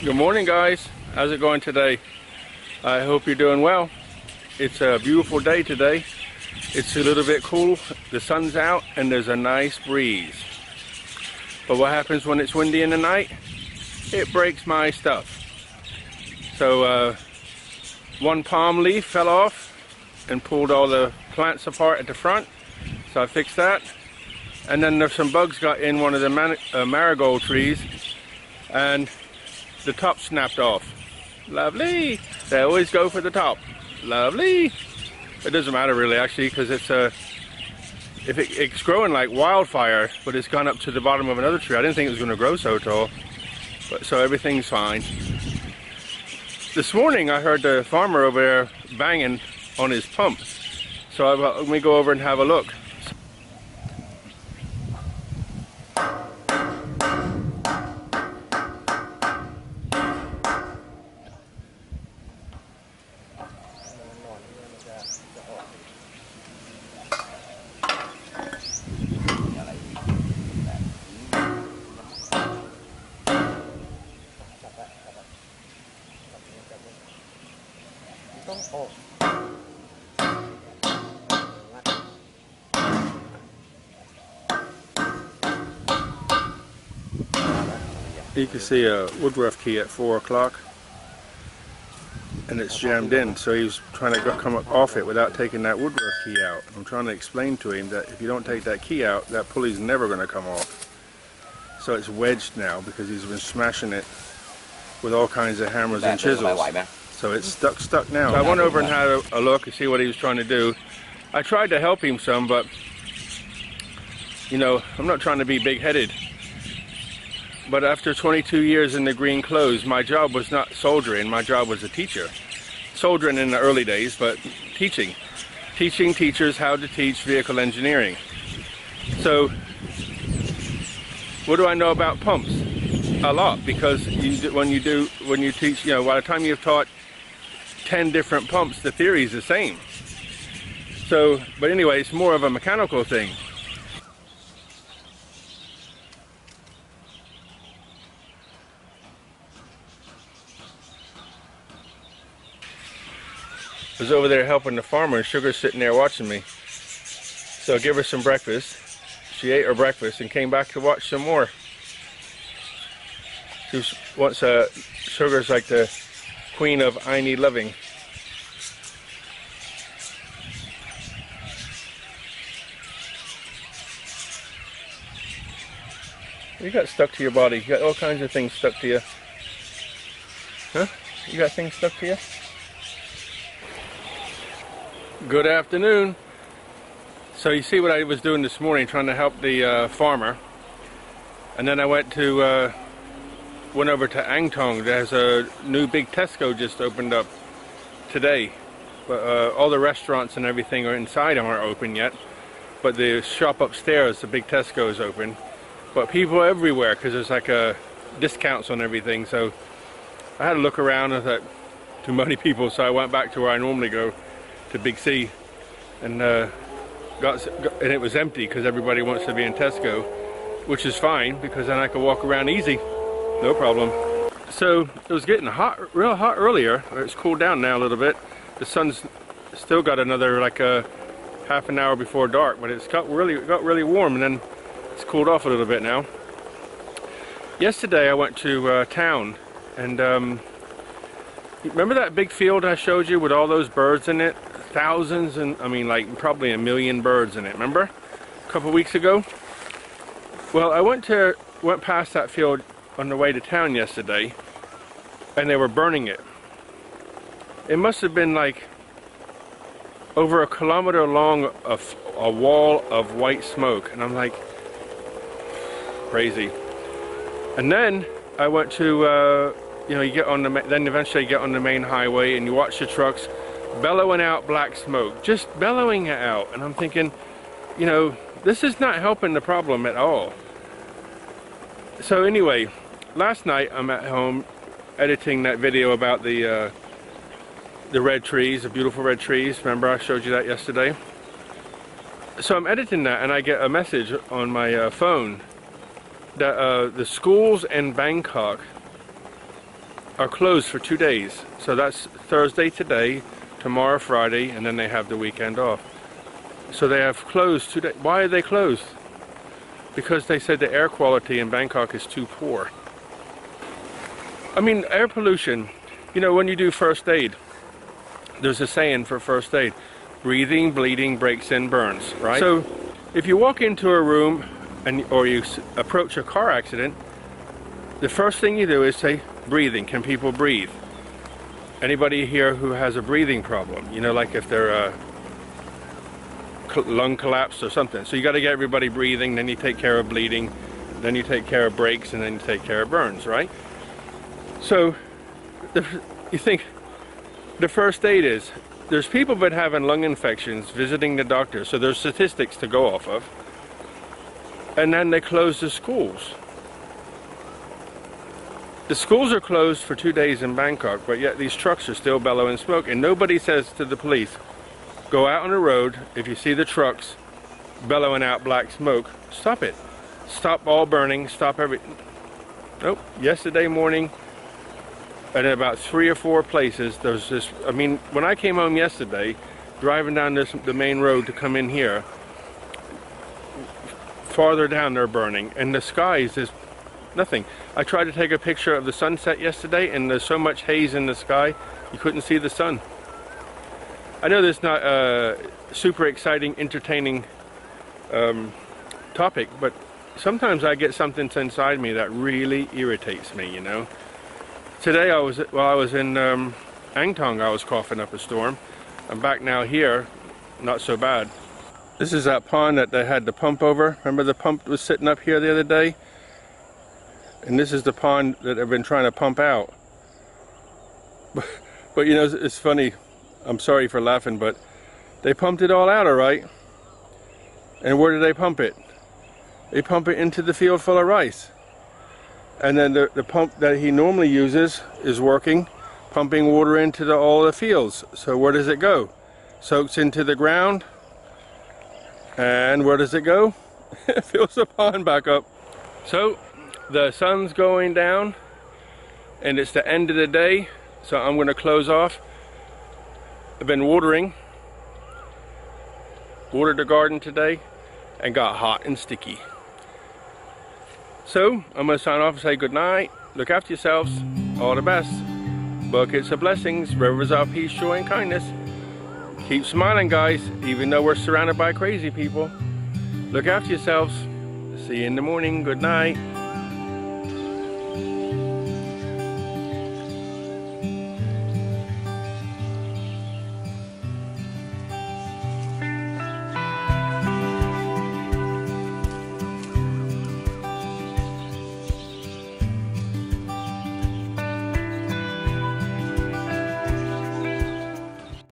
Good morning, guys. How's it going today? I hope you're doing well. It's a beautiful day today. It's a little bit cool. The sun's out and there's a nice breeze. But what happens when it's windy in the night? It breaks my stuff. So one palm leaf fell off and pulled all the plants apart at the front. So I fixed that. And then there's some bugs got in one of the marigold trees and the top snapped off. Lovely. They always go for the top. Lovely. It doesn't matter really actually, because it's growing like wildfire, but it's gone up to the bottom of another tree. I didn't think it was going to grow so tall, but so everything's fine. This morning I heard the farmer over there banging on his pump, so let me go over and have a look. You can see a Woodruff key at 4 o'clock and it's jammed in, so he's trying to come off it without taking that Woodruff key out. I'm trying to explain to him that if you don't take that key out, that pulley's never going to come off. So it's wedged now because he's been smashing it with all kinds of hammers and chisels. So it's stuck now. So I went over and had a look and see what he was trying to do. I tried to help him some, but you know, I'm not trying to be big-headed. But after 22 years in the green clothes, my job was not soldering, my job was a teacher. Soldering in the early days, but teaching. Teaching teachers how to teach vehicle engineering. So, what do I know about pumps? A lot, because when you teach, you know, by the time you've taught 10 different pumps, the theory is the same. So, but anyway, it's more of a mechanical thing. I was over there helping the farmer and Sugar's sitting there watching me. So I gave her some breakfast. She ate her breakfast and came back to watch some more. Sugar's like the queen of I need loving. You got stuck to your body. You got all kinds of things stuck to you. Huh? You got things stuck to you? Good afternoon. So you see what I was doing this morning, trying to help the farmer, and then I went over to Angtong. There's a new big Tesco just opened up today, but all the restaurants and everything are inside aren't open yet, but the shop upstairs, the big Tesco, is open. But people are everywhere because there's like discounts on everything. So I had to look around and I thought, too many people, so I went back to where I normally go, to Big C, and and it was empty because everybody wants to be in Tesco, which is fine because then I can walk around easy, no problem. So it was getting hot, real hot earlier. It's cooled down now a little bit. The sun's still got another like a half an hour before dark, but it's got really warm, and then it's cooled off a little bit now. Yesterday I went to town, and remember that big field I showed you with all those birds in it? Thousands, and I mean like probably 1 million birds in it, remember? A couple weeks ago? Well, I went past that field on the way to town yesterday, and they were burning it. It must have been like over 1 kilometer long of a wall of white smoke, and I'm like, crazy. And then I went to you know, you get on then eventually you get on the main highway and you watch the trucks bellowing out black smoke, just bellowing it out, and I'm thinking, you know, this is not helping the problem at all. So anyway, last night I'm at home editing that video about the red trees, the beautiful red trees. Remember I showed you that yesterday? So I'm editing that and I get a message on my phone that the schools in Bangkok are closed for 2 days. So that's Thursday today, tomorrow Friday, and then they have the weekend off. So they have closed 2 days. Why are they closed? Because they said the air quality in Bangkok is too poor. I mean, air pollution, you know, when you do first aid, there's a saying for first aid: breathing, bleeding, breaks in, burns, right? So if you walk into a room or you approach a car accident, the first thing you do is say, breathing. Can people breathe? Anybody here who has a breathing problem? You know, like if they're lung collapse or something. So you got to get everybody breathing, then you take care of bleeding, then you take care of breaks, and then you take care of burns, right? So you think the first aid is, there's people that having lung infections visiting the doctor, so there's statistics to go off of. And then they close the schools. The schools are closed for 2 days in Bangkok, but yet these trucks are still bellowing smoke, and nobody says to the police, go out on the road, if you see the trucks bellowing out black smoke, stop it. Stop all burning, stop everything. Nope. Yesterday morning, at about 3 or 4 places, there's this, I mean, when I came home yesterday, driving down the main road to come in here, farther down they're burning, and the skies is nothing. I tried to take a picture of the sunset yesterday, and there's so much haze in the sky, you couldn't see the sun. I know this is not a super exciting, entertaining topic, but sometimes I get something inside me that really irritates me, you know. Today while I was in Angtong, I was coughing up a storm. I'm back now here, not so bad. This is that pond that they had the pump over. Remember the pump was sitting up here the other day? And this is the pond that I've been trying to pump out. But you know, it's funny. I'm sorry for laughing, but they pumped it all out, all right. And where do they pump it? They pump it into the field full of rice. And then the pump that he normally uses is working, pumping water into all the fields. So where does it go? Soaks into the ground. And where does it go? It fills the pond back up. So the sun's going down, and it's the end of the day, so I'm going to close off. I've been watered the garden today, and got hot and sticky. So I'm going to sign off and say good night. Look after yourselves. All the best. Buckets of blessings, rivers of peace, joy, and kindness. Keep smiling, guys, even though we're surrounded by crazy people. Look after yourselves. See you in the morning. Good night.